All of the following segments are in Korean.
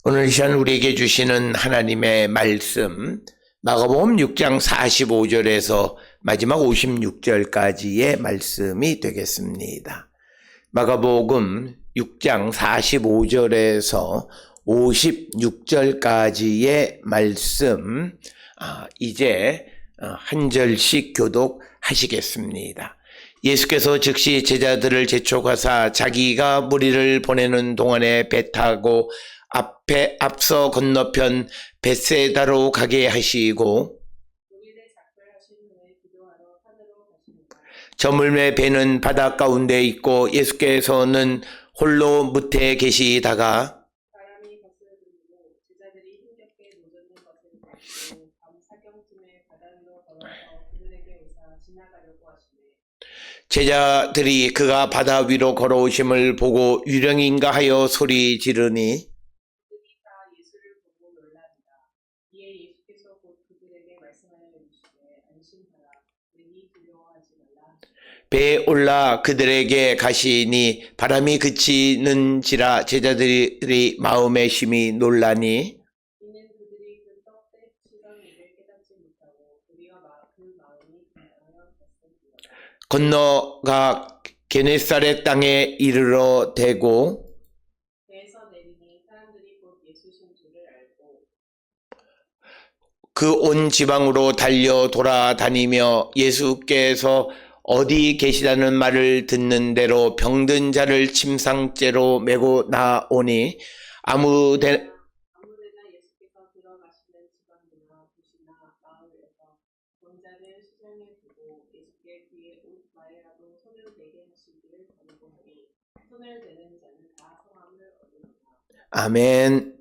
오늘 이 시간 우리에게 주시는 하나님의 말씀, 마가복음 6장 45절에서 마지막 56절까지의 말씀이 되겠습니다. 마가복음 6장 45절에서 56절까지의 말씀, 이제 한 절씩 교독하시겠습니다. 예수께서 즉시 제자들을 재촉하사 자기가 무리를 보내는 동안에 배 타고 앞서 건너편 벳세다로 가게 하시고 저물매 배는 바다 가운데 있고 예수께서는 홀로 무태에 계시다가 바람이 거스르고 제자들이 힘겹게 노젓는 것을 보고 밤 사경쯤에 바다 위로 걸어서 그들에게 오사 지나가려고 하시매 제자들이 그가 바다 위로 걸어오심을 보고 유령인가 하여 소리 지르니 그들이 다 예수를 보고 놀라니라. 이에 예수께서 곧 그들에게 말씀하여 이르시되 안심하라 능히 두려워하지 말라. 배에 올라 그들에게 가시니 바람이 그치는지라 제자들이 마음에 심히 놀라니 이는 그들이 그 떡대 치던 일을 깨닫지 못하고 우리가 그 마음이 긴장하여 졌습니다. 건너가 게네사렛 땅에 이르러 대고 배에서 내리니 사람들이 곧 예수신 줄을 알고 그 온 지방으로 달려 돌아다니며 예수께서 어디 계시다는 말을 듣는 대로 병든 자를 침상째로 메고 나오니 아무데나 예수께서 들어가시는 지방이나 도시나 마을에서 병자를 시장에 두고 예수께 그의 옷 마에라도 손을 대게 하시기를 권고하니 손을 대는 자는 다 성함을 얻으리라. 아멘.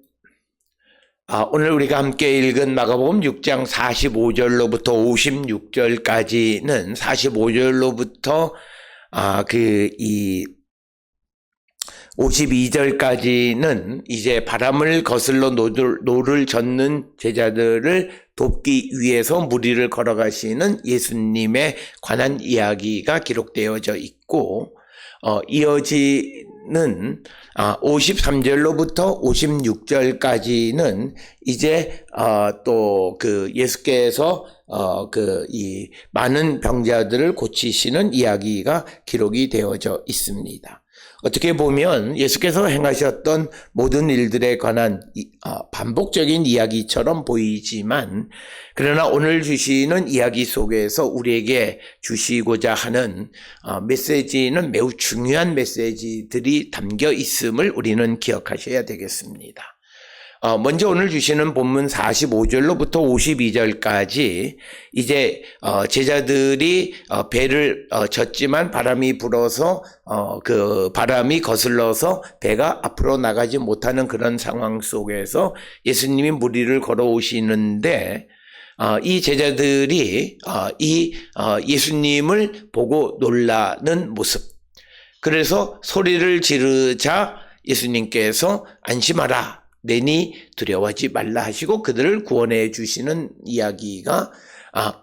오늘 우리가 함께 읽은 마가복음 6장 45절로부터 56절까지는 45절로부터 52절까지는 이제 바람을 거슬러 노를 젓는 제자들을 돕기 위해서 무리를 걸어가시는 예수님에 관한 이야기가 기록되어져 있고, 이어지는 53절로부터 56절까지는 이제 또 그 예수께서 이 많은 병자들을 고치시는 이야기가 기록이 되어져 있습니다. 어떻게 보면 예수께서 행하셨던 모든 일들에 관한 반복적인 이야기처럼 보이지만, 그러나 오늘 주시는 이야기 속에서 우리에게 주시고자 하는 메시지는 매우 중요한 메시지들이 담겨 있음을 우리는 기억하셔야 되겠습니다. 먼저 오늘 주시는 본문 45절로부터 52절까지 이제 제자들이 배를 젓지만 바람이 불어서 그 바람이 거슬러서 배가 앞으로 나가지 못하는 그런 상황 속에서 예수님이 무리를 걸어오시는데 이 제자들이 이 예수님을 보고 놀라는 모습, 그래서 소리를 지르자 예수님께서 안심하라 내니 두려워하지 말라 하시고 그들을 구원해 주시는 이야기가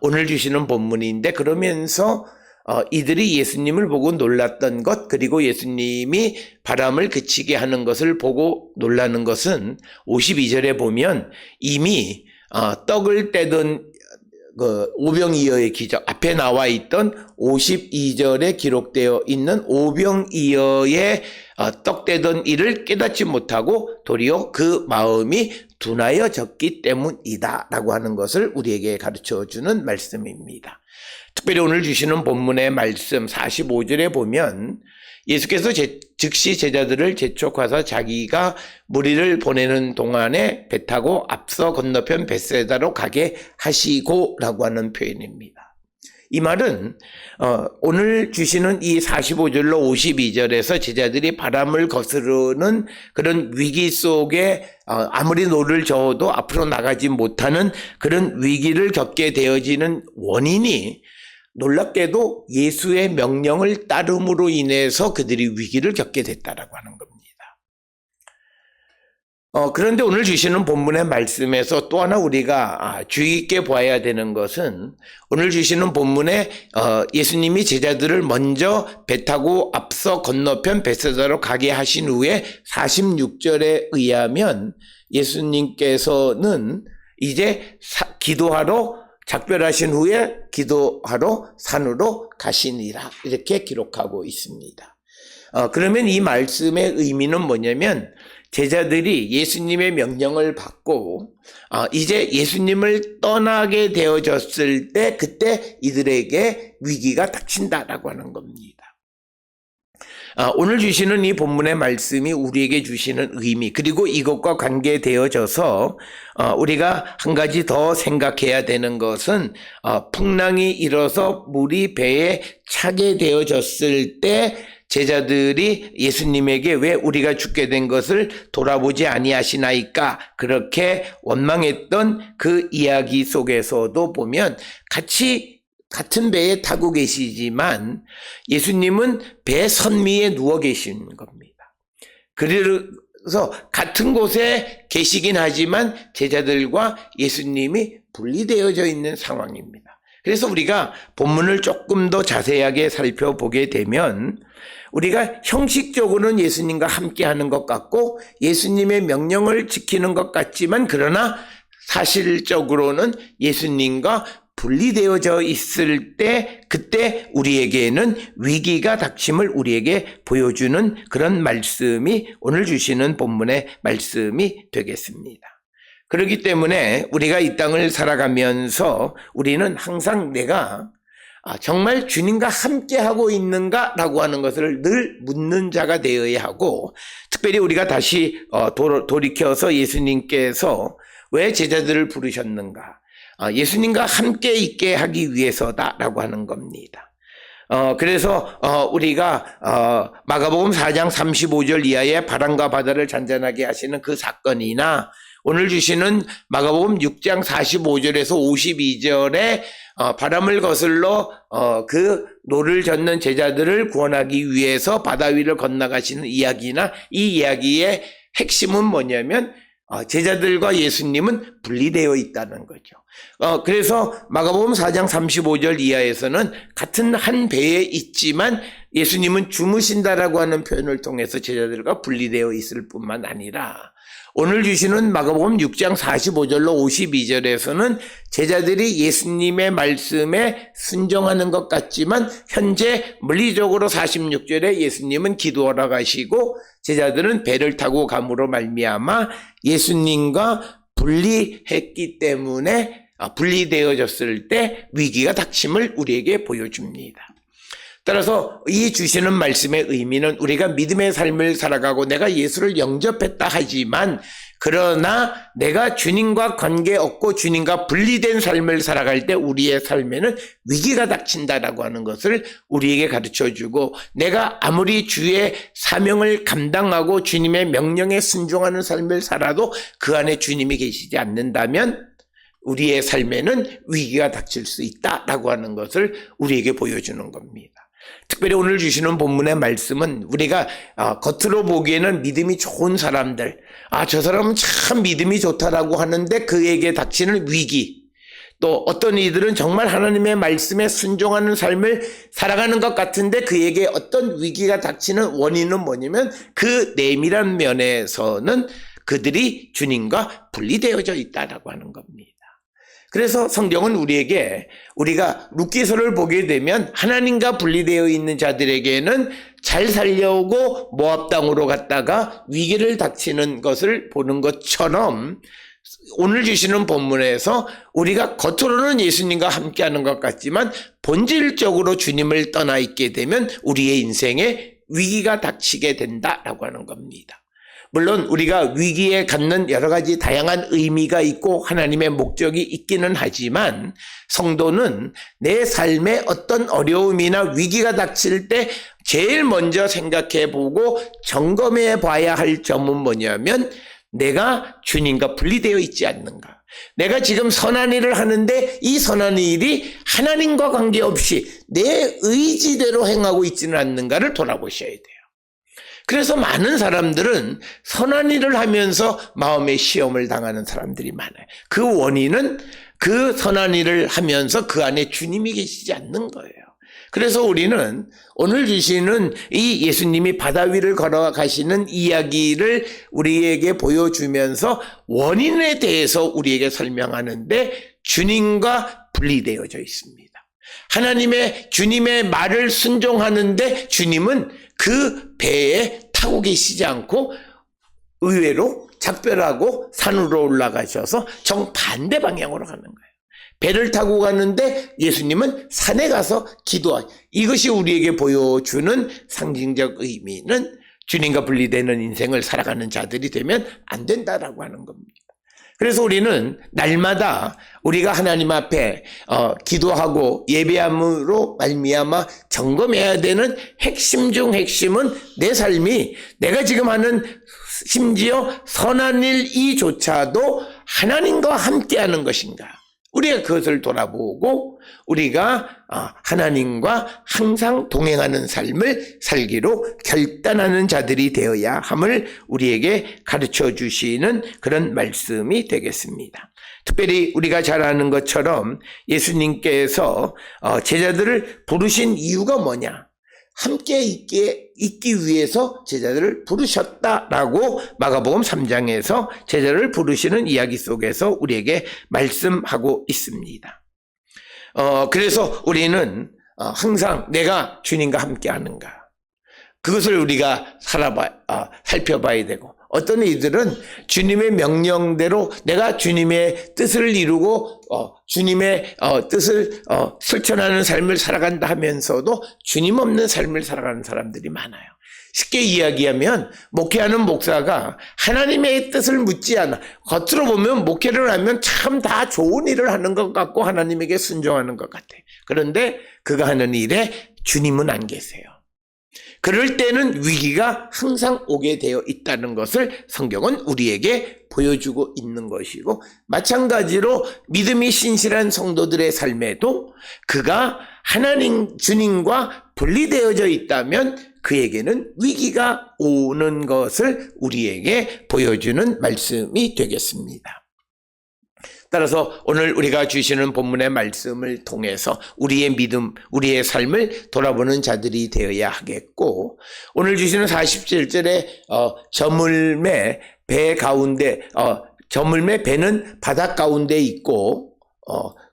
오늘 주시는 본문인데, 그러면서 이들이 예수님을 보고 놀랐던 것, 그리고 예수님이 바람을 그치게 하는 것을 보고 놀라는 것은 52절에 보면 이미 떡을 떼던 그 오병이어의 기적, 앞에 나와 있던 52절에 기록되어 있는 오병이어의 떡 떼던 일을 깨닫지 못하고 도리어 그 마음이 둔하여졌기 때문이다 라고 하는 것을 우리에게 가르쳐주는 말씀입니다. 특별히 오늘 주시는 본문의 말씀 45절에 보면 예수께서 즉시 제자들을 재촉하사 자기가 무리를 보내는 동안에 배 타고 앞서 건너편 벳세다로 가게 하시고 라고 하는 표현입니다. 이 말은 오늘 주시는 이 45절로 52절에서 제자들이 바람을 거스르는 그런 위기 속에 아무리 노를 저어도 앞으로 나가지 못하는 그런 위기를 겪게 되어지는 원인이 놀랍게도 예수의 명령을 따름으로 인해서 그들이 위기를 겪게 됐다라고 하는 겁니다. 그런데 오늘 주시는 본문의 말씀에서 또 하나 우리가 주의 있게 보아야 되는 것은 오늘 주시는 본문에 예수님이 제자들을 먼저 배 타고 앞서 건너편 벳세다로 가게 하신 후에 46절에 의하면 예수님께서는 이제 기도하러 작별하신 후에 기도하러 산으로 가시니라 이렇게 기록하고 있습니다. 그러면 이 말씀의 의미는 뭐냐면 제자들이 예수님의 명령을 받고 이제 예수님을 떠나게 되어졌을 때 그때 이들에게 위기가 닥친다라고 하는 겁니다. 오늘 주시는 이 본문의 말씀이 우리에게 주시는 의미 그리고 이것과 관계되어져서 우리가 한 가지 더 생각해야 되는 것은 풍랑이 일어서 물이 배에 차게 되어졌을 때 제자들이 예수님에게 왜 우리가 죽게 된 것을 돌아보지 아니하시나이까 그렇게 원망했던 그 이야기 속에서도 보면 같은 배에 타고 계시지만 예수님은 배 선미에 누워 계신 겁니다. 그래서 같은 곳에 계시긴 하지만 제자들과 예수님이 분리되어져 있는 상황입니다. 그래서 우리가 본문을 조금 더 자세하게 살펴보게 되면 우리가 형식적으로는 예수님과 함께하는 것 같고 예수님의 명령을 지키는 것 같지만 그러나 사실적으로는 예수님과 분리되어져 있을 때 그때 우리에게는 위기가 닥침을 우리에게 보여주는 그런 말씀이 오늘 주시는 본문의 말씀이 되겠습니다. 그렇기 때문에 우리가 이 땅을 살아가면서 우리는 항상 내가 정말 주님과 함께하고 있는가라고 하는 것을 늘 묻는 자가 되어야 하고 특별히 우리가 다시 돌이켜서 예수님께서 왜 제자들을 부르셨는가 예수님과 함께 있게 하기 위해서다라고 하는 겁니다. 그래서 우리가 마가복음 4장 35절 이하의 바람과 바다를 잔잔하게 하시는 그 사건이나 오늘 주시는 마가복음 6장 45절에서 52절에 바람을 거슬러 그 노를 젓는 제자들을 구원하기 위해서 바다 위를 건너가시는 이야기나 이 이야기의 핵심은 뭐냐면 제자들과 예수님은 분리되어 있다는 거죠. 그래서 마가복음 4장 35절 이하에서는 같은 한 배에 있지만 예수님은 주무신다라고 하는 표현을 통해서 제자들과 분리되어 있을 뿐만 아니라 오늘 주시는 마가복음 6장 45절로 52절에서는 제자들이 예수님의 말씀에 순종하는 것 같지만 현재 물리적으로 46절에 예수님은 기도하러 가시고 제자들은 배를 타고 감으로 말미암아 예수님과 분리했기 때문에 분리되어졌을 때 위기가 닥침을 우리에게 보여줍니다. 따라서 이 주시는 말씀의 의미는 우리가 믿음의 삶을 살아가고 내가 예수를 영접했다 하지만 그러나 내가 주님과 관계없고 주님과 분리된 삶을 살아갈 때 우리의 삶에는 위기가 닥친다라고 하는 것을 우리에게 가르쳐주고 내가 아무리 주의 사명을 감당하고 주님의 명령에 순종하는 삶을 살아도 그 안에 주님이 계시지 않는다면 우리의 삶에는 위기가 닥칠 수 있다라고 하는 것을 우리에게 보여주는 겁니다. 특별히 오늘 주시는 본문의 말씀은 우리가 겉으로 보기에는 믿음이 좋은 사람들, 저 사람은 참 믿음이 좋다라고 하는데 그에게 닥치는 위기, 또 어떤 이들은 정말 하나님의 말씀에 순종하는 삶을 살아가는 것 같은데 그에게 어떤 위기가 닥치는 원인은 뭐냐면 그 내밀한 면에서는 그들이 주님과 분리되어져 있다라고 하는 겁니다. 그래서 성경은 우리가 룻기서를 보게 되면 하나님과 분리되어 있는 자들에게는 잘 살려오고 모압 땅으로 갔다가 위기를 닥치는 것을 보는 것처럼 오늘 주시는 본문에서 우리가 겉으로는 예수님과 함께하는 것 같지만 본질적으로 주님을 떠나 있게 되면 우리의 인생에 위기가 닥치게 된다라고 하는 겁니다. 물론 우리가 위기에 갖는 여러 가지 다양한 의미가 있고 하나님의 목적이 있기는 하지만 성도는 내 삶에 어떤 어려움이나 위기가 닥칠 때 제일 먼저 생각해보고 점검해 봐야 할 점은 뭐냐면 내가 주님과 분리되어 있지 않는가. 내가 지금 선한 일을 하는데 이 선한 일이 하나님과 관계없이 내 의지대로 행하고 있지는 않는가를 돌아보셔야 돼요. 그래서 많은 사람들은 선한 일을 하면서 마음의 시험을 당하는 사람들이 많아요. 그 원인은 그 선한 일을 하면서 그 안에 주님이 계시지 않는 거예요. 그래서 우리는 오늘 주시는 이 예수님이 바다 위를 걸어가시는 이야기를 우리에게 보여주면서 원인에 대해서 우리에게 설명하는데 주님과 분리되어져 있습니다. 하나님의 주님의 말을 순종하는데 주님은 그 배에 타고 계시지 않고 의외로 작별하고 산으로 올라가셔서 정반대 방향으로 가는 거예요. 배를 타고 가는데 예수님은 산에 가서 기도하죠. 이것이 우리에게 보여주는 상징적 의미는 주님과 분리되는 인생을 살아가는 자들이 되면 안 된다라고 하는 겁니다. 그래서 우리는 날마다 우리가 하나님 앞에 기도하고 예배함으로 말미암아 점검해야 되는 핵심 중 핵심은 내 삶이 내가 지금 하는 심지어 선한 일 이조차도 하나님과 함께하는 것인가. 우리가 그것을 돌아보고 우리가 하나님과 항상 동행하는 삶을 살기로 결단하는 자들이 되어야 함을 우리에게 가르쳐 주시는 그런 말씀이 되겠습니다. 특별히 우리가 잘 아는 것처럼 예수님께서 제자들을 부르신 이유가 뭐냐? 함께 있기 위해서 제자들을 부르셨다라고 마가복음 3장에서 제자를 부르시는 이야기 속에서 우리에게 말씀하고 있습니다. 그래서 우리는 항상 내가 주님과 함께 하는가 그것을 우리가 살펴봐야 되고 어떤 이들은 주님의 명령대로 내가 주님의 뜻을 이루고 주님의 뜻을 실천하는 삶을 살아간다 하면서도 주님 없는 삶을 살아가는 사람들이 많아요. 쉽게 이야기하면 목회하는 목사가 하나님의 뜻을 묻지 않아. 겉으로 보면 목회를 하면 참 다 좋은 일을 하는 것 같고 하나님에게 순종하는 것 같아. 그런데 그가 하는 일에 주님은 안 계세요. 그럴 때는 위기가 항상 오게 되어 있다는 것을 성경은 우리에게 보여주고 있는 것이고 마찬가지로 믿음이 신실한 성도들의 삶에도 그가 하나님 주님과 분리되어져 있다면 그에게는 위기가 오는 것을 우리에게 보여주는 말씀이 되겠습니다. 따라서 오늘 우리가 주시는 본문의 말씀을 통해서 우리의 믿음, 우리의 삶을 돌아보는 자들이 되어야 하겠고 오늘 주시는 47절에 저물매 배 가운데 저물매 배는 바닷 가운데 있고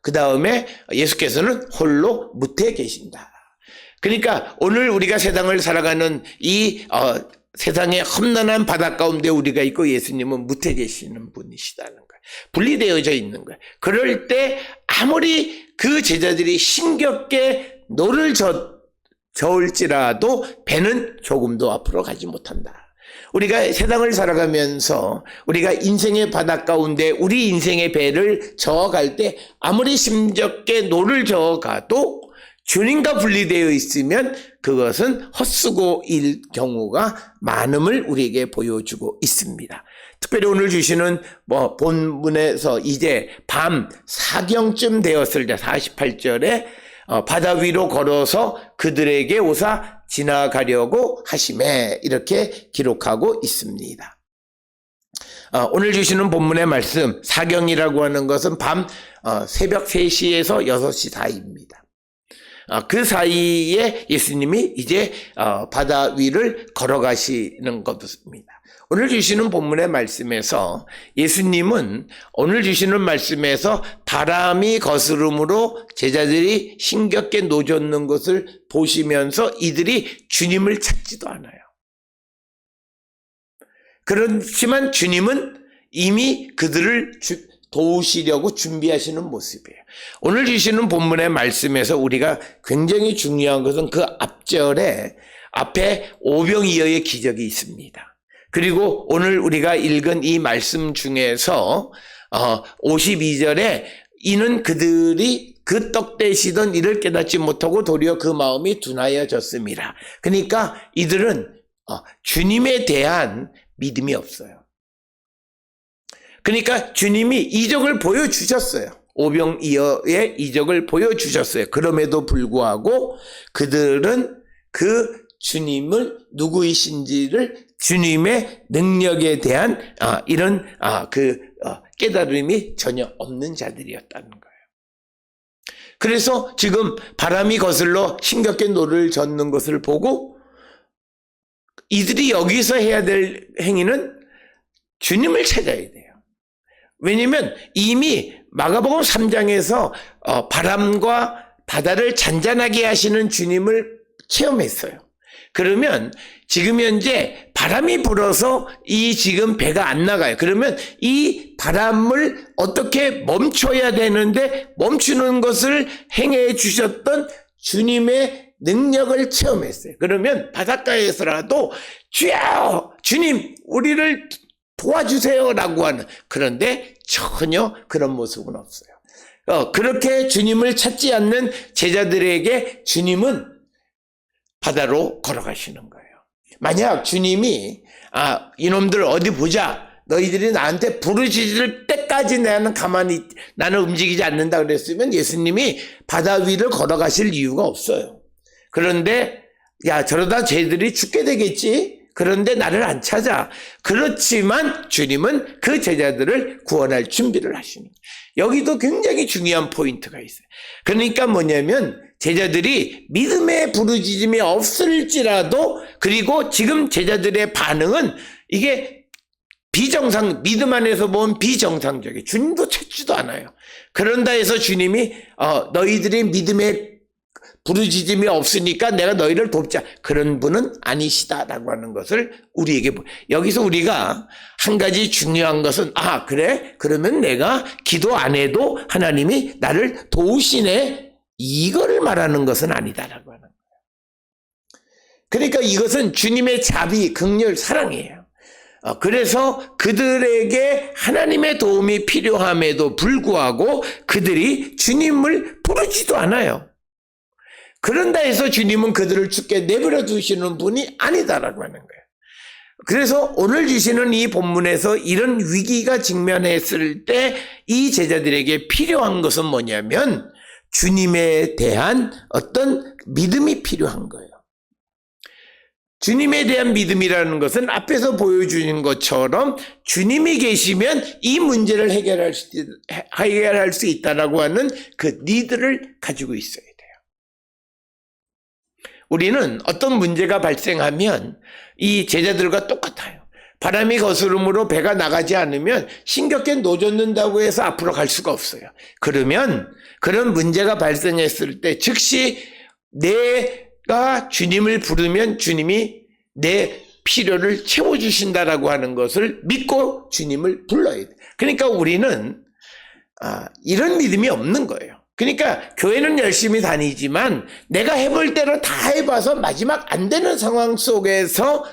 그 다음에 예수께서는 홀로 무태에 계신다. 그러니까 오늘 우리가 세상을 살아가는 이 세상의 험난한 바닷 가운데 우리가 있고 예수님은 무태에 계시는 분이시다는 거예요. 분리되어져 있는 거예요. 그럴 때 아무리 그 제자들이 힘겹게 노를 저을지라도 배는 조금도 앞으로 가지 못한다. 우리가 세상을 살아가면서 우리가 인생의 바닷 가운데 우리 인생의 배를 저어갈 때 아무리 힘겹게 노를 저어가도 주님과 분리되어 있으면 그것은 헛수고일 경우가 많음을 우리에게 보여주고 있습니다. 특별히 오늘 주시는 본문에서 이제 밤 4경쯤 되었을 때 48절에 바다 위로 걸어서 그들에게 오사 지나가려고 하심에 이렇게 기록하고 있습니다. 오늘 주시는 본문의 말씀 4경이라고 하는 것은 밤 새벽 3시에서 6시 사이입니다. 그 사이에 예수님이 이제 바다 위를 걸어가시는 것입니다. 오늘 주시는 본문의 말씀에서 예수님은 오늘 주시는 말씀에서 바람이 거스름으로 제자들이 힘겹게 노젓는 것을 보시면서 이들이 주님을 찾지도 않아요. 그렇지만 주님은 이미 그들을 도우시려고 준비하시는 모습이에요. 오늘 주시는 본문의 말씀에서 우리가 굉장히 중요한 것은 그 앞절에 앞에 오병이어의 기적이 있습니다. 그리고 오늘 우리가 읽은 이 말씀 중에서 52절에 이는 그들이 그 떡 되시던 이를 깨닫지 못하고 도리어 그 마음이 둔하여졌습니다. 그러니까 이들은 주님에 대한 믿음이 없어요. 그러니까 주님이 이적을 보여주셨어요. 오병이어의 이적을 보여주셨어요. 그럼에도 불구하고 그들은 그 주님을 누구이신지를 주님의 능력에 대한 이런 깨달음이 전혀 없는 자들이었다는 거예요. 그래서 지금 바람이 거슬러 힘겹게 노를 젓는 것을 보고 이들이 여기서 해야 될 행위는 주님을 찾아야 돼요. 왜냐하면 이미 마가복음 3장에서 바람과 바다를 잔잔하게 하시는 주님을 체험했어요. 그러면 지금 현재 바람이 불어서 이 지금 배가 안 나가요. 그러면 이 바람을 어떻게 멈춰야 되는데 멈추는 것을 행해 주셨던 주님의 능력을 체험했어요. 그러면 바닷가에서라도 주여 주님 우리를 도와주세요 라고 하는, 그런데 전혀 그런 모습은 없어요. 그렇게 주님을 찾지 않는 제자들에게 주님은 바다로 걸어가시는 거예요. 만약 주님이 이놈들 어디 보자, 너희들이 나한테 부르짖을 때까지 나는 움직이지 않는다 그랬으면 예수님이 바다 위를 걸어가실 이유가 없어요. 그런데 저러다 쟤들이 죽게 되겠지, 그런데 나를 안 찾아. 그렇지만 주님은 그 제자들을 구원할 준비를 하시는 거예요. 여기도 굉장히 중요한 포인트가 있어요. 그러니까 뭐냐면 제자들이 믿음의 부르짖음이 없을지라도, 그리고 지금 제자들의 반응은 이게 믿음 안에서 보면 비정상적이에요. 주님도 찾지도 않아요. 그런다 해서 주님이 너희들이 믿음의 부르짖음이 없으니까 내가 너희를 돕자, 그런 분은 아니시다라고 하는 것을 우리에게 여기서 우리가 한 가지 중요한 것은 그래? 그러면 내가 기도 안 해도 하나님이 나를 도우시네, 이거를 말하는 것은 아니다라고 하는 거예요. 그러니까 이것은 주님의 자비, 긍휼, 사랑이에요. 그래서 그들에게 하나님의 도움이 필요함에도 불구하고 그들이 주님을 부르지도 않아요. 그런다 해서 주님은 그들을 죽게 내버려 두시는 분이 아니다라고 하는 거예요. 그래서 오늘 주시는 이 본문에서 이런 위기가 직면했을 때 이 제자들에게 필요한 것은 뭐냐면 주님에 대한 어떤 믿음이 필요한 거예요. 주님에 대한 믿음이라는 것은 앞에서 보여주는 것처럼 주님이 계시면 이 문제를 해결할 수 있다라고 하는 그 니드를 가지고 있어야 돼요. 우리는 어떤 문제가 발생하면 이 제자들과 똑같아요. 바람이 거스름으로 배가 나가지 않으면 힘겹게 노젓는다고 해서 앞으로 갈 수가 없어요. 그러면 그런 문제가 발생했을 때 즉시 내가 주님을 부르면 주님이 내 필요를 채워주신다라고 하는 것을 믿고 주님을 불러야 돼요. 그러니까 우리는 이런 믿음이 없는 거예요. 그러니까 교회는 열심히 다니지만 내가 해볼 대로 다 해봐서 마지막 안 되는 상황 속에서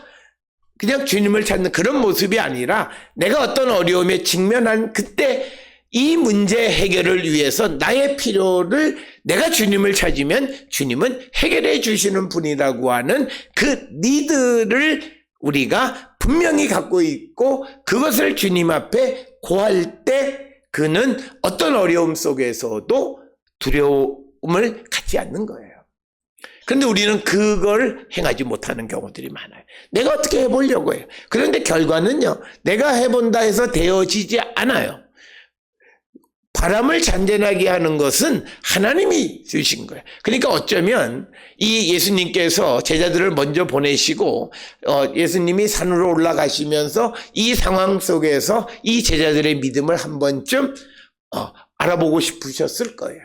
그냥 주님을 찾는 그런 모습이 아니라 내가 어떤 어려움에 직면한 그때 이 문제 해결을 위해서 나의 필요를 내가 주님을 찾으면 주님은 해결해 주시는 분이라고 하는 그 니드를 우리가 분명히 갖고 있고, 그것을 주님 앞에 고할 때 그는 어떤 어려움 속에서도 두려움을 갖지 않는 거예요. 그런데 우리는 그걸 행하지 못하는 경우들이 많아요. 내가 어떻게 해보려고 해요. 그런데 결과는요, 내가 해본다 해서 되어지지 않아요. 바람을 잔잔하게 하는 것은 하나님이 주신 거예요. 그러니까 어쩌면 이 예수님께서 제자들을 먼저 보내시고 예수님이 산으로 올라가시면서 이 상황 속에서 이 제자들의 믿음을 한 번쯤 알아보고 싶으셨을 거예요.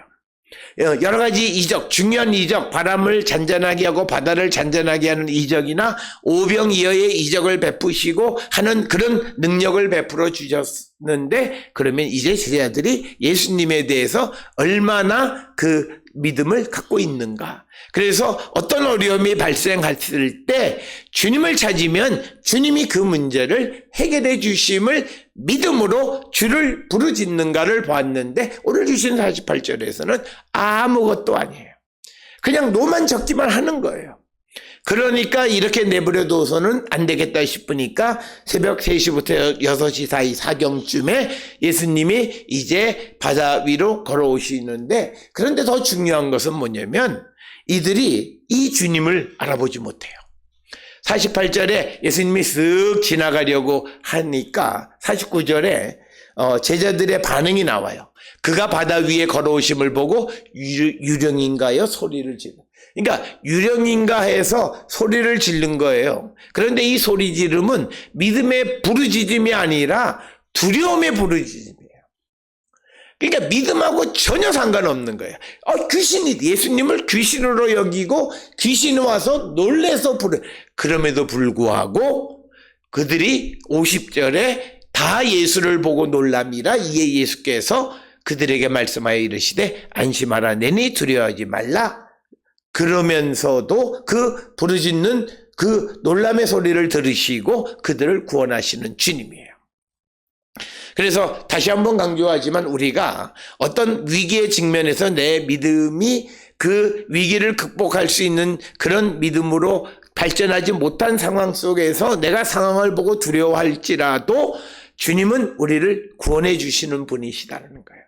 여러 가지 이적, 중요한 이적, 바람을 잔잔하게 하고 바다를 잔잔하게 하는 이적이나 오병이어의 이적을 베푸시고 하는 그런 능력을 베풀어 주셨는데, 그러면 이제 제자들이 예수님에 대해서 얼마나 그 믿음을 갖고 있는가. 그래서 어떤 어려움이 발생했을 때 주님을 찾으면 주님이 그 문제를 해결해 주심을 믿음으로 주를 부르짖는가를 보았는데, 오늘 주신 48절에서는 아무것도 아니에요. 그냥 노만 적기만 하는 거예요. 그러니까 이렇게 내버려둬서는 안 되겠다 싶으니까 새벽 3시부터 6시 사이 사경쯤에 예수님이 이제 바다 위로 걸어오시는데, 그런데 더 중요한 것은 뭐냐면 이들이 이 주님을 알아보지 못해요. 48절에 예수님이 쓱 지나가려고 하니까 49절에 제자들의 반응이 나와요. 그가 바다 위에 걸어오심을 보고 유령인가요? 소리를 지르. 그러니까 유령인가 해서 소리를 지른 거예요. 그런데 이 소리 지름은 믿음의 부르짖음이 아니라 두려움의 부르짖음이에요. 그러니까 믿음하고 전혀 상관없는 거예요. 귀신이 예수님을 귀신으로 여기고 귀신이 와서 놀래서 그럼에도 불구하고 그들이 50절에 다 예수를 보고 놀랍니다. 이에 예수께서 그들에게 말씀하여 이르시되 안심하라 내니 두려워하지 말라. 그러면서도 그 부르짖는 그 놀람의 소리를 들으시고 그들을 구원하시는 주님이에요. 그래서 다시 한번 강조하지만 우리가 어떤 위기에 직면해서 내 믿음이 그 위기를 극복할 수 있는 그런 믿음으로 발전하지 못한 상황 속에서 내가 상황을 보고 두려워할지라도 주님은 우리를 구원해 주시는 분이시다는 거예요.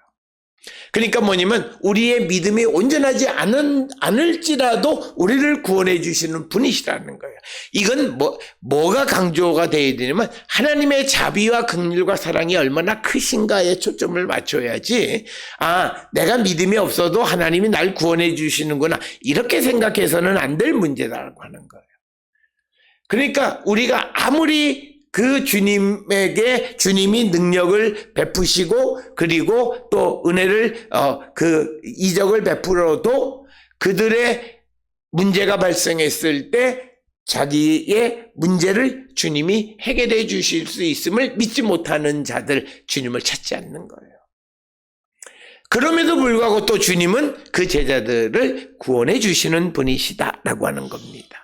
그러니까 뭐냐면 우리의 믿음이 온전하지 않을지라도 우리를 구원해 주시는 분이시라는 거예요. 이건 뭐가 강조가 되어야 되냐면 하나님의 자비와 긍휼과 사랑이 얼마나 크신가에 초점을 맞춰야지 내가 믿음이 없어도 하나님이 날 구원해 주시는구나 이렇게 생각해서는 안 될 문제다라고 하는 거예요. 그러니까 우리가 아무리 그 주님에게 주님이 능력을 베푸시고 그리고 또 은혜를 그 이적을 베풀어도 그들의 문제가 발생했을 때 자기의 문제를 주님이 해결해 주실 수 있음을 믿지 못하는 자들 주님을 찾지 않는 거예요. 그럼에도 불구하고 또 주님은 그 제자들을 구원해 주시는 분이시다라고 하는 겁니다.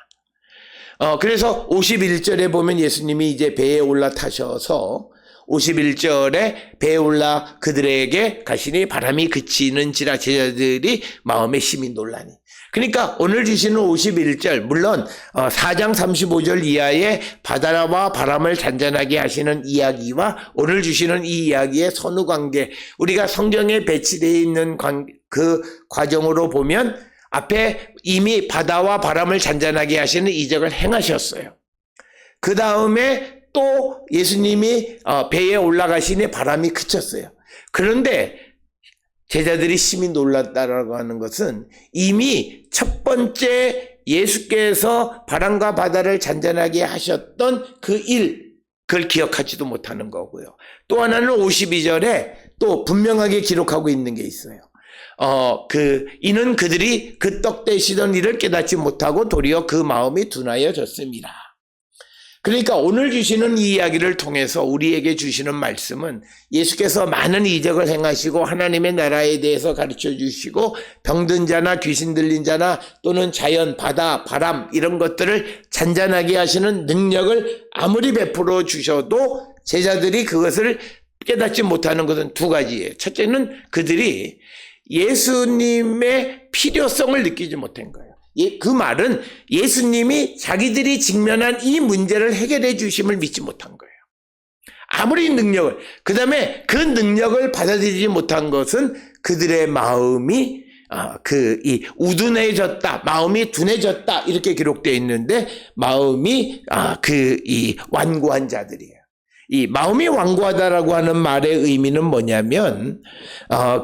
그래서 51절에 보면 예수님이 이제 배에 올라타셔서 51절에 배에 올라 그들에게 가시니 바람이 그치는지라 제자들이 마음에 심히 놀라니. 그러니까 오늘 주시는 51절 물론 4장 35절 이하의 바다와 바람을 잔잔하게 하시는 이야기와 오늘 주시는 이 이야기의 선후관계 우리가 성경에 배치되어 있는 그 과정으로 보면 앞에 이미 바다와 바람을 잔잔하게 하시는 이적을 행하셨어요. 그 다음에 또 예수님이 배에 올라가시니 바람이 그쳤어요. 그런데 제자들이 심히 놀랐다라고 하는 것은 이미 첫 번째 예수께서 바람과 바다를 잔잔하게 하셨던 그 일, 그걸 기억하지도 못하는 거고요. 또 하나는 52절에 또 분명하게 기록하고 있는 게 있어요. 이는 그들이 그 떡 떼시던 일을 깨닫지 못하고 도리어 그 마음이 둔하여졌습니다. 그러니까 오늘 주시는 이 이야기를 통해서 우리에게 주시는 말씀은 예수께서 많은 이적을 행하시고 하나님의 나라에 대해서 가르쳐 주시고 병든 자나 귀신 들린 자나 또는 자연, 바다, 바람 이런 것들을 잔잔하게 하시는 능력을 아무리 베풀어 주셔도 제자들이 그것을 깨닫지 못하는 것은 두 가지예요. 첫째는 그들이 예수님의 필요성을 느끼지 못한 거예요. 그 말은 예수님이 자기들이 직면한 이 문제를 해결해 주심을 믿지 못한 거예요. 아무리 능력을, 그 다음에 그 능력을 받아들이지 못한 것은 그들의 마음이 우둔해졌다, 마음이 둔해졌다 이렇게 기록되어 있는데 마음이 완고한 자들이에요. 이 마음이 완고하다라고 하는 말의 의미는 뭐냐면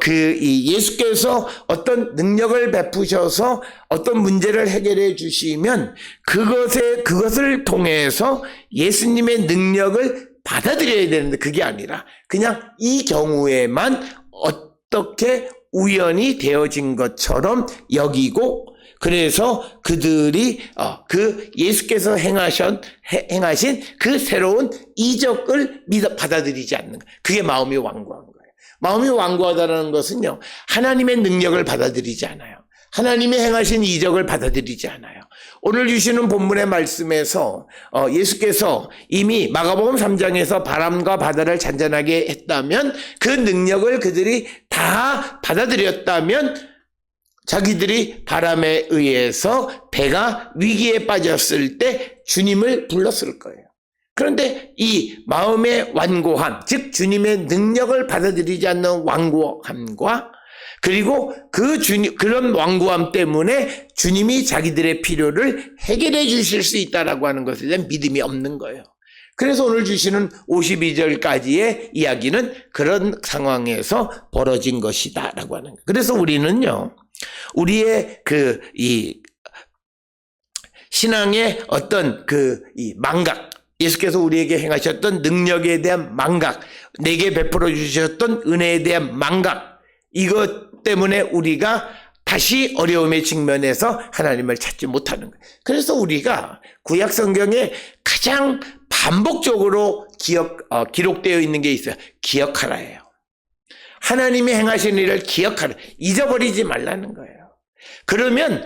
예수께서 어떤 능력을 베푸셔서 어떤 문제를 해결해 주시면 그것을 통해서 예수님의 능력을 받아들여야 되는데 그게 아니라 그냥 이 경우에만 어떻게 우연히 되어진 것처럼 여기고 그래서 그들이 그 예수께서 행하신 그 새로운 이적을 받아들이지 않는 거예요. 그게 마음이 완고한 거예요. 마음이 완고하다는 것은요, 하나님의 능력을 받아들이지 않아요. 하나님이 행하신 이적을 받아들이지 않아요. 오늘 주시는 본문의 말씀에서 예수께서 이미 마가복음 3장에서 바람과 바다를 잔잔하게 했다면 그 능력을 그들이 다 받아들였다면 자기들이 바람에 의해서 배가 위기에 빠졌을 때 주님을 불렀을 거예요. 그런데 이 마음의 완고함, 즉 주님의 능력을 받아들이지 않는 완고함과 그리고 그런 완고함 때문에 주님이 자기들의 필요를 해결해 주실 수 있다라고 하는 것에 대한 믿음이 없는 거예요. 그래서 오늘 주시는 52절까지의 이야기는 그런 상황에서 벌어진 것이다 라고 하는 거예요. 그래서 우리는요, 우리의 이 신앙의 어떤 이 망각, 예수께서 우리에게 행하셨던 능력에 대한 망각, 내게 베풀어 주셨던 은혜에 대한 망각, 이것 때문에 우리가 다시 어려움에 직면해서 하나님을 찾지 못하는 거예요. 그래서 우리가 구약 성경에 가장 반복적으로 기록되어 있는 게 있어요. 기억하라예요. 하나님이 행하신 일을 기억하라. 잊어버리지 말라는 거예요. 그러면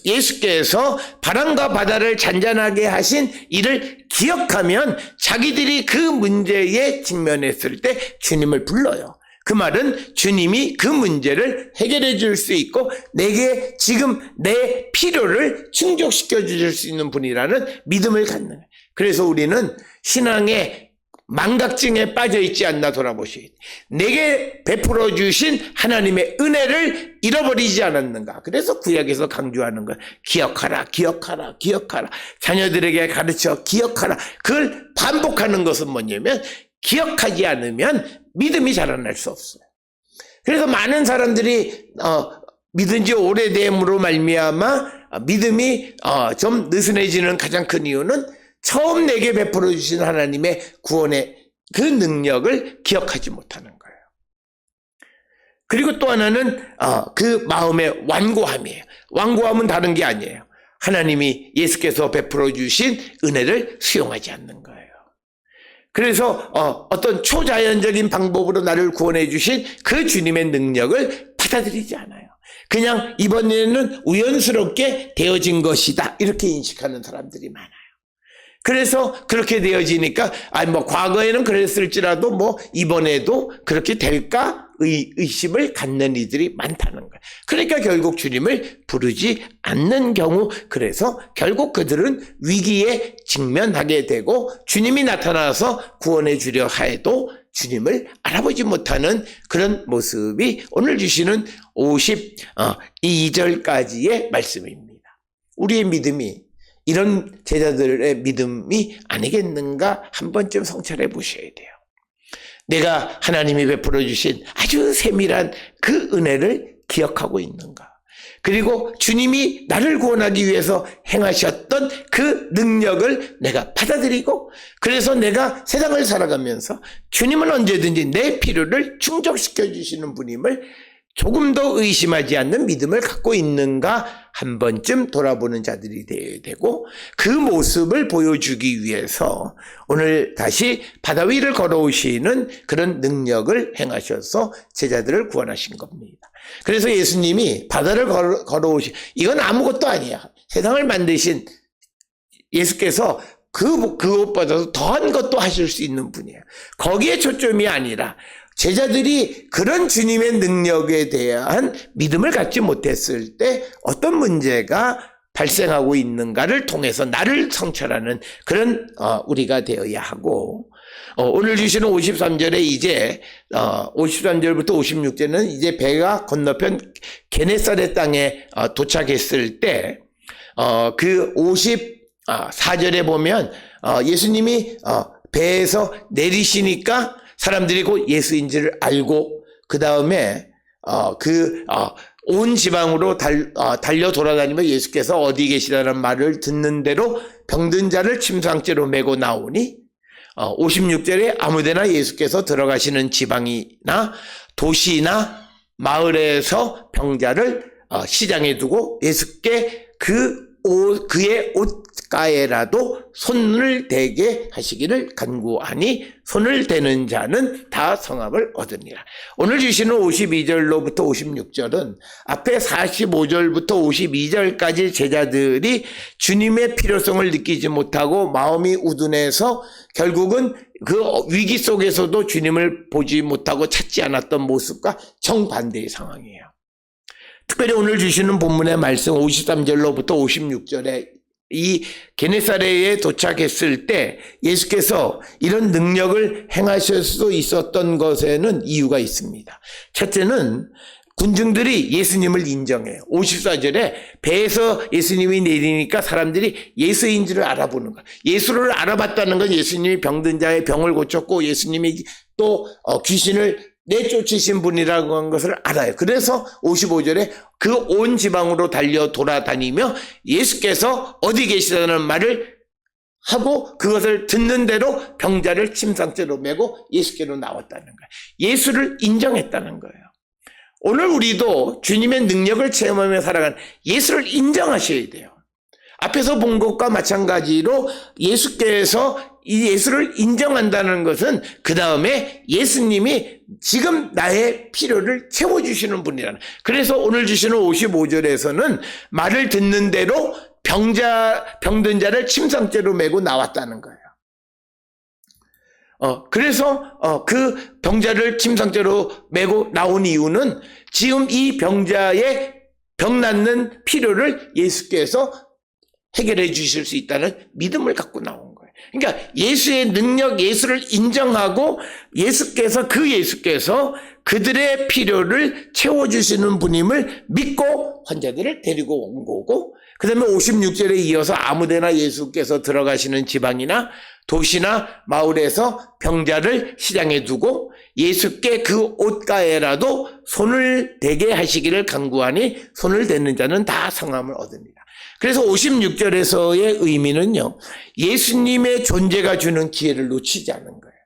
예수께서 바람과 바다를 잔잔하게 하신 일을 기억하면 자기들이 그 문제에 직면했을 때 주님을 불러요. 그 말은 주님이 그 문제를 해결해 줄 수 있고 내게 지금 내 필요를 충족시켜 주실 수 있는 분이라는 믿음을 갖는 거예요. 그래서 우리는 신앙의 망각증에 빠져 있지 않나 돌아보셔야 돼요. 내게 베풀어 주신 하나님의 은혜를 잃어버리지 않았는가. 그래서 구약에서 강조하는 거예요. 기억하라, 기억하라, 기억하라. 자녀들에게 가르쳐 기억하라. 그걸 반복하는 것은 뭐냐면 기억하지 않으면 믿음이 자라날 수 없어요. 그래서 많은 사람들이 믿은 지 오래됨으로 말미암아 믿음이 좀 느슨해지는 가장 큰 이유는 처음 내게 베풀어 주신 하나님의 구원의 그 능력을 기억하지 못하는 거예요. 그리고 또 하나는 그 마음의 완고함이에요. 완고함은 다른 게 아니에요. 하나님이 예수께서 베풀어 주신 은혜를 수용하지 않는 거예요. 그래서 어떤 초자연적인 방법으로 나를 구원해 주신 그 주님의 능력을 받아들이지 않아요. 그냥 이번에는 우연스럽게 되어진 것이다 이렇게 인식하는 사람들이 많아요. 그래서 그렇게 되어지니까 과거에는 그랬을지라도 이번에도 그렇게 될까 의심을 갖는 이들이 많다는 거예요. 그러니까 결국 주님을 부르지 않는 경우, 그래서 결국 그들은 위기에 직면하게 되고 주님이 나타나서 구원해 주려 해도 주님을 알아보지 못하는 그런 모습이 오늘 주시는 52절까지의 말씀입니다. 우리의 믿음이 이런 제자들의 믿음이 아니겠는가 한 번쯤 성찰해 보셔야 돼요. 내가 하나님이 베풀어 주신 아주 세밀한 그 은혜를 기억하고 있는가? 그리고 주님이 나를 구원하기 위해서 행하셨던 그 능력을 내가 받아들이고, 그래서 내가 세상을 살아가면서 주님은 언제든지 내 필요를 충족시켜 주시는 분임을 조금 더 의심하지 않는 믿음을 갖고 있는가 한 번쯤 돌아보는 자들이 되어야 되고, 그 모습을 보여주기 위해서 오늘 다시 바다 위를 걸어오시는 그런 능력을 행하셔서 제자들을 구원하신 겁니다. 그래서 예수님이 바다를 이건 아무것도 아니야. 세상을 만드신 예수께서 그것보다도 더한 것도 하실 수 있는 분이에요. 거기에 초점이 아니라 제자들이 그런 주님의 능력에 대한 믿음을 갖지 못했을 때 어떤 문제가 발생하고 있는가를 통해서 나를 성찰하는 그런 우리가 되어야 하고, 오늘 주시는 53절에 이제 53절부터 56절은 이제 배가 건너편 게네사렛 땅에 도착했을 때 그 54절에 보면 예수님이 배에서 내리시니까 사람들이 곧 예수인지를 알고, 그 다음에 온 지방으로 달려 돌아다니며 예수께서 어디 계시다는 말을 듣는 대로 병든 자를 침상째로 메고 나오니, 56절에 아무데나 예수께서 들어가시는 지방이나 도시나 마을에서 병자를 시장에 두고 예수께 그의 옷가에라도 손을 대게 하시기를 간구하니 손을 대는 자는 다 성함을 얻으니라. 오늘 주시는 52절로부터 56절은 앞에 45절부터 52절까지 제자들이 주님의 필요성을 느끼지 못하고 마음이 우둔해서 결국은 그 위기 속에서도 주님을 보지 못하고 찾지 않았던 모습과 정반대의 상황이에요. 특별히 오늘 주시는 본문의 말씀 53절로부터 56절에 이 게네사렛에 도착했을 때 예수께서 이런 능력을 행하실 수 있었던 것에는 이유가 있습니다. 첫째는 군중들이 예수님을 인정해요. 54절에 배에서 예수님이 내리니까 사람들이 예수인지를 알아보는 거예요. 예수를 알아봤다는 건 예수님이 병든 자의 병을 고쳤고 예수님이 또 귀신을 내쫓으신 분이라고 하는 것을 알아요. 그래서 55절에 그 온 지방으로 달려 돌아다니며 예수께서 어디 계시다는 말을 하고 그것을 듣는 대로 병자를 침상째로 메고 예수께로 나왔다는 거예요. 예수를 인정했다는 거예요. 오늘 우리도 주님의 능력을 체험하며 살아가는 예수를 인정하셔야 돼요. 앞에서 본 것과 마찬가지로 예수께서 이 예수를 인정한다는 것은 그 다음에 예수님이 지금 나의 필요를 채워주시는 분이라는. 그래서 오늘 주시는 55절에서는 말을 듣는 대로 병든 자를 침상째로 메고 나왔다는 거예요. 그래서 그 병자를 침상째로 메고 나온 이유는 지금 이 병자의 병 낫는 필요를 예수께서 해결해 주실 수 있다는 믿음을 갖고 나온 거예요. 그러니까 예수의 능력, 예수를 인정하고 예수께서 그들의 필요를 채워주시는 분임을 믿고 환자들을 데리고 온 거고, 그 다음에 56절에 이어서 아무데나 예수께서 들어가시는 지방이나 도시나 마을에서 병자를 시장에 두고 예수께 그 옷가에라도 손을 대게 하시기를 간구하니 손을 대는 자는 다 성함을 얻으니라. 그래서 56절에서의 의미는요, 예수님의 존재가 주는 기회를 놓치지 않는 거예요.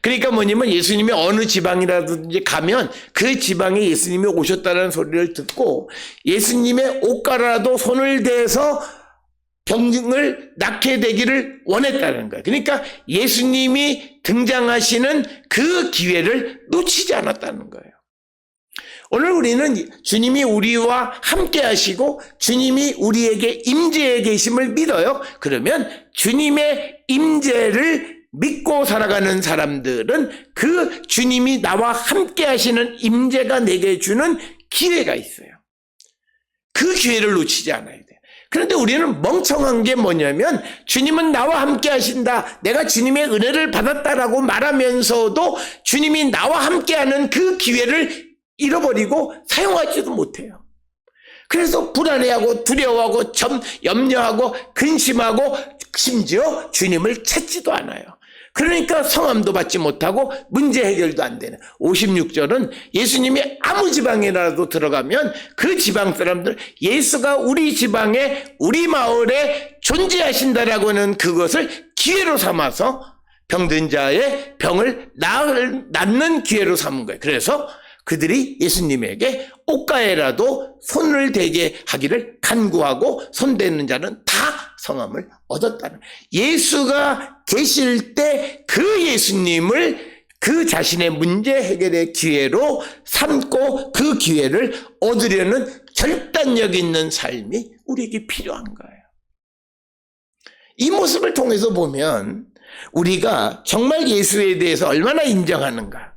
그러니까 뭐냐면 예수님이 어느 지방이라든지 가면 그 지방에 예수님이 오셨다는 소리를 듣고 예수님의 옷가라도 손을 대서 병을 낫게 되기를 원했다는 거예요. 그러니까 예수님이 등장하시는 그 기회를 놓치지 않았다는 거예요. 오늘 우리는 주님이 우리와 함께 하시고 주님이 우리에게 임재해 계심을 믿어요. 그러면 주님의 임재를 믿고 살아가는 사람들은 그 주님이 나와 함께 하시는 임재가 내게 주는 기회가 있어요. 그 기회를 놓치지 않아야 돼요. 그런데 우리는 멍청한 게 뭐냐면 주님은 나와 함께 하신다, 내가 주님의 은혜를 받았다라고 말하면서도 주님이 나와 함께하는 그 기회를 잃어버리고 사용하지도 못해요. 그래서 불안해하고 두려워하고 염려하고 근심하고 심지어 주님을 찾지도 않아요. 그러니까 성함도 받지 못하고 문제 해결도 안 되는. 56절은 예수님이 아무 지방이라도 들어가면 그 지방 사람들, 예수가 우리 지방에 우리 마을에 존재하신다라고 하는 그것을 기회로 삼아서 병든 자의 병을 낫는 기회로 삼은 거예요. 그래서 그들이 예수님에게 옷가에라도 손을 대게 하기를 간구하고 손대는 자는 다 성함을 얻었다는. 예수가 계실 때 그 예수님을 그 자신의 문제 해결의 기회로 삼고 그 기회를 얻으려는 결단력 있는 삶이 우리에게 필요한 거예요. 이 모습을 통해서 보면 우리가 정말 예수에 대해서 얼마나 인정하는가.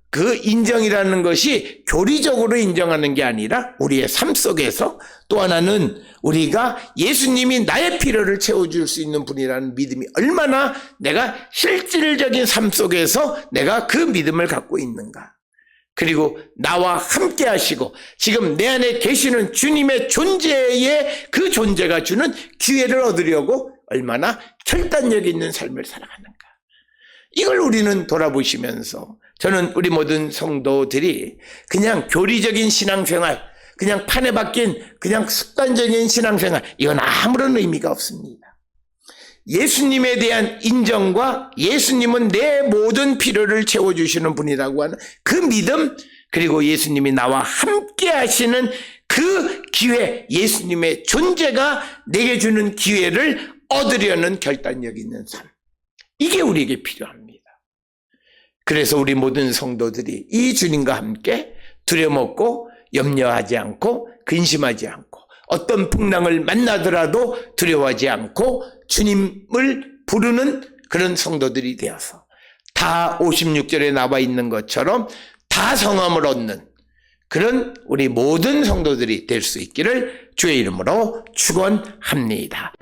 그 인정이라는 것이 교리적으로 인정하는 게 아니라 우리의 삶 속에서, 또 하나는 우리가 예수님이 나의 필요를 채워줄 수 있는 분이라는 믿음이 얼마나 내가 실질적인 삶 속에서 내가 그 믿음을 갖고 있는가. 그리고 나와 함께 하시고 지금 내 안에 계시는 주님의 존재의 그 존재가 주는 기회를 얻으려고 얼마나 결단력 있는 삶을 살아가는가. 이걸 우리는 돌아보시면서 저는 우리 모든 성도들이 그냥 교리적인 신앙생활, 그냥 판에 박힌 그냥 습관적인 신앙생활, 이건 아무런 의미가 없습니다. 예수님에 대한 인정과 예수님은 내 모든 필요를 채워주시는 분이라고 하는 그 믿음, 그리고 예수님이 나와 함께 하시는 그 기회, 예수님의 존재가 내게 주는 기회를 얻으려는 결단력 있는 삶, 이게 우리에게 필요합니다. 그래서 우리 모든 성도들이 이 주님과 함께 두려먹고 염려하지 않고 근심하지 않고 어떤 풍랑을 만나더라도 두려워하지 않고 주님을 부르는 그런 성도들이 되어서 다 56절에 나와 있는 것처럼 다 성함을 얻는 그런 우리 모든 성도들이 될 수 있기를 주의 이름으로 축원합니다.